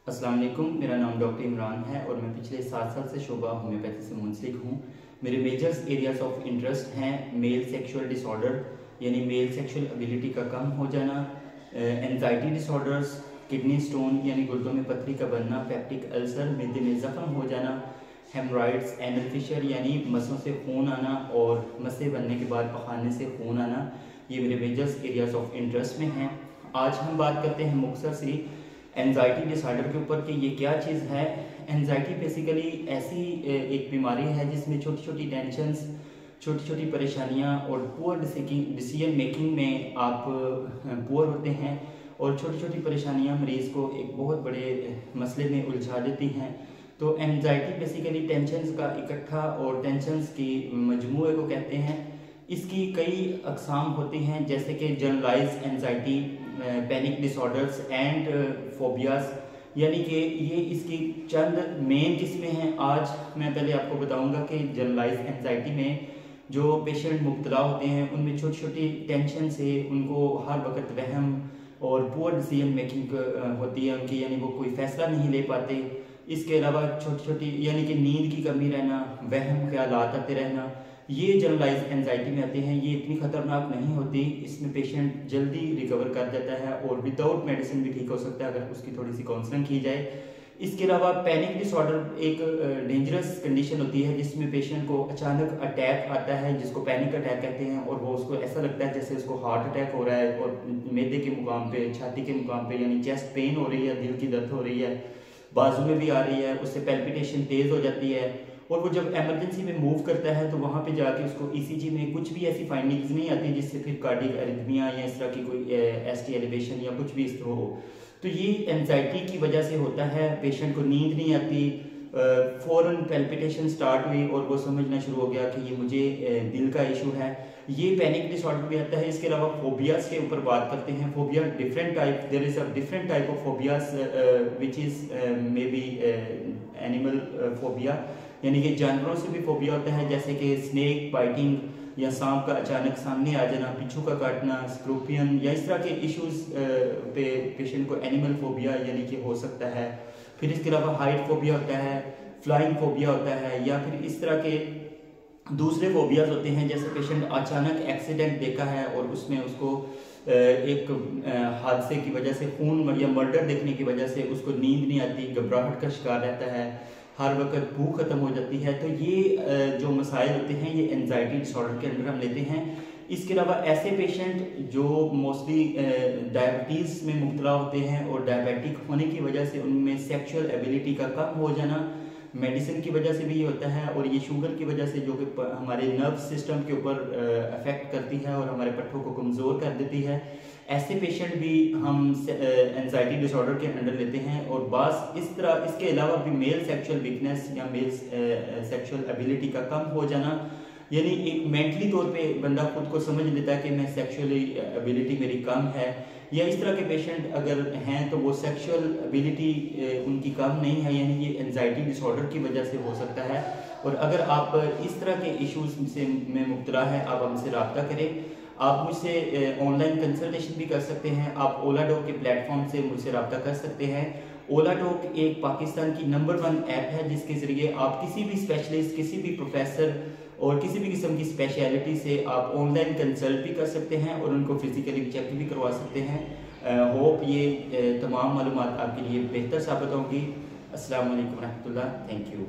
अस्सलाम वालेकुम, मेरा नाम डॉक्टर इमरान है और मैं पिछले 7 साल से शोबा होम्योपैथी से मुंसलिक हूँ। मेरे मेजर्स एरियाज ऑफ इंटरेस्ट हैं मेल सेक्सुअल डिसऑर्डर यानी मेल सेक्सुअल एबिलिटी का कम हो जाना, एंजाइटी डिसऑर्डर्स, किडनी स्टोन यानी गुर्दों में पथरी का बनना, पेप्टिक अल्सर मैदे में ज़ख्म हो जाना, हेमराइड्स, एनल फिशर यानी मसों से खून आना और मसे बनने के बाद पखाने से खून आना। ये मेरे मेजर्स एरियाज ऑफ इंटरेस्ट में हैं। आज हम बात करते हैं मुख्तसर सी एंजाइटी डिसऑर्डर के ऊपर कि ये क्या चीज़ है। एंजाइटी बेसिकली ऐसी एक बीमारी है जिसमें छोटी छोटी टेंशन्स, छोटी छोटी परेशानियां और पुअर डिसीजन मेकिंग में आप पुअर होते हैं और छोटी छोटी परेशानियां मरीज़ को एक बहुत बड़े मसले में उलझा देती हैं। तो एंजाइटी बेसिकली टेंशन्स का इकट्ठा और टेंशन्स की मजमूए को कहते हैं। इसकी कई अकसाम होती हैं जैसे कि generalise anxiety, panic disorders and phobias, यानी कि ये इसकी चंद मेन किस्में हैं। आज मैं पहले आपको बताऊंगा कि जनरलाइज एंजाइटी में जो पेशेंट मुब्तला होते हैं उनमें छोटी छोटी टेंशन से उनको हर वक्त वहम और पुअर डिसीजन मेकिंग होती है उनकी, यानी वो कोई फैसला नहीं ले पाते। इसके अलावा छोटी छोटी यानी कि नींद की कमी रहना, वहम ख्यालात आते रहना, ये जनरलाइज एंजाइटी में आते हैं। ये इतनी खतरनाक नहीं होती, इसमें पेशेंट जल्दी रिकवर कर जाता है और विदाउट मेडिसिन भी ठीक हो सकता है अगर उसकी थोड़ी सी काउंसलिंग की जाए। इसके अलावा पैनिक डिसऑर्डर एक डेंजरस कंडीशन होती है जिसमें पेशेंट को अचानक अटैक आता है जिसको पैनिक अटैक कहते हैं और वो उसको ऐसा लगता है जैसे उसको हार्ट अटैक हो रहा है और मैदे के मुकाम पे, छाती के मुकाम पे यानी चेस्ट पेन हो रही है, दिल की दर्द हो रही है, बाजू में भी आ रही है, उससे पैल्पिटेशन तेज हो जाती है और वो जब इमरजेंसी में मूव करता है तो वहाँ पे जाके उसको ईसीजी में कुछ भी ऐसी फाइंडिंग्स नहीं आती जिससे फिर कार्डियक एरिथमिया या इस तरह की कोई एसटी एलिवेशन या कुछ भी इस तरह हो। तो ये एंजाइटी की वजह से होता है। पेशेंट को नींद नहीं आती, फ़ौरन पैल्पिटेशन स्टार्ट हुई और वो समझना शुरू हो गया कि ये मुझे दिल का इशू है। ये पैनिक डिसऑर्डर भी आता है। इसके अलावा फोबियाज के ऊपर बात करते हैं। Phobia different type, there is a different type of phobias which is may be animal phobia, यानी कि जानवरों से भी फोबिया होता है जैसे कि स्नेक बाइटिंग या सांप का अचानक सामने आ जाना, बिच्छू का काटना, स्कॉर्पियन या इस तरह के इश्यूज पे पेशेंट को एनिमल फोबिया यानी कि हो सकता है। फिर इसके अलावा हाइट फोबिया होता है, फ्लाइंग फोबिया होता है या फिर इस तरह के दूसरे फोबियाज होते हैं जैसे पेशेंट अचानक एक्सीडेंट देखा है और उसमें उसको एक हादसे की वजह से खून या मर्डर देखने की वजह से उसको नींद नहीं आती, घबराहट का शिकार रहता है, हर वक्त भूख खत्म हो जाती है। तो ये जो मसाइल होते हैं ये एंजाइटी डिसऑर्डर के अंदर हम लेते हैं। इसके अलावा ऐसे पेशेंट जो मोस्टली डायबिटीज़ में मुब्तला होते हैं और डायबिटिक होने की वजह से उनमें सेक्सुअल एबिलिटी का कम हो जाना, मेडिसिन की वजह से भी ये होता है और ये शुगर की वजह से जो कि हमारे नर्व सिस्टम के ऊपर अफेक्ट करती है और हमारे पट्टों को कमज़ोर कर देती है। ऐसे पेशेंट भी हम एंजाइटी डिसऑर्डर के अंडर लेते हैं। और बास इस तरह इसके अलावा भी मेल सेक्सुअल वीकनेस या मेल सेक्सुअल एबिलिटी का कम हो जाना, यानी एक मेंटली तौर पे बंदा खुद को समझ लेता है कि मैं सेक्सुअली एबिलिटी मेरी कम है, या इस तरह के पेशेंट अगर हैं तो वो सेक्सुअल एबिलिटी उनकी कम नहीं है, यानी ये एंजाइटी डिसऑर्डर की वजह से हो सकता है। और अगर आप इस तरह के इश्यूज से में मुब्तला है आप हमसे रब्ता करें। आप मुझसे ऑनलाइन कंसल्टेशन भी कर सकते हैं। आप ओला डॉक के प्लेटफॉर्म से मुझसे रब्ता कर सकते हैं। ओला डॉक एक पाकिस्तान की नंबर 1 ऐप है जिसके ज़रिए आप किसी भी स्पेशलिस्ट, किसी भी प्रोफेसर और किसी भी किस्म की स्पेशलिटी से आप ऑनलाइन कंसल्ट भी कर सकते हैं और उनको फिजिकली चेक भी करवा सकते हैं। होप ये तमाम मालूमात आपके लिए बेहतर साबित होंगी। अस्सलाम वालेकुम रहमतुल्लाह, थैंक यू।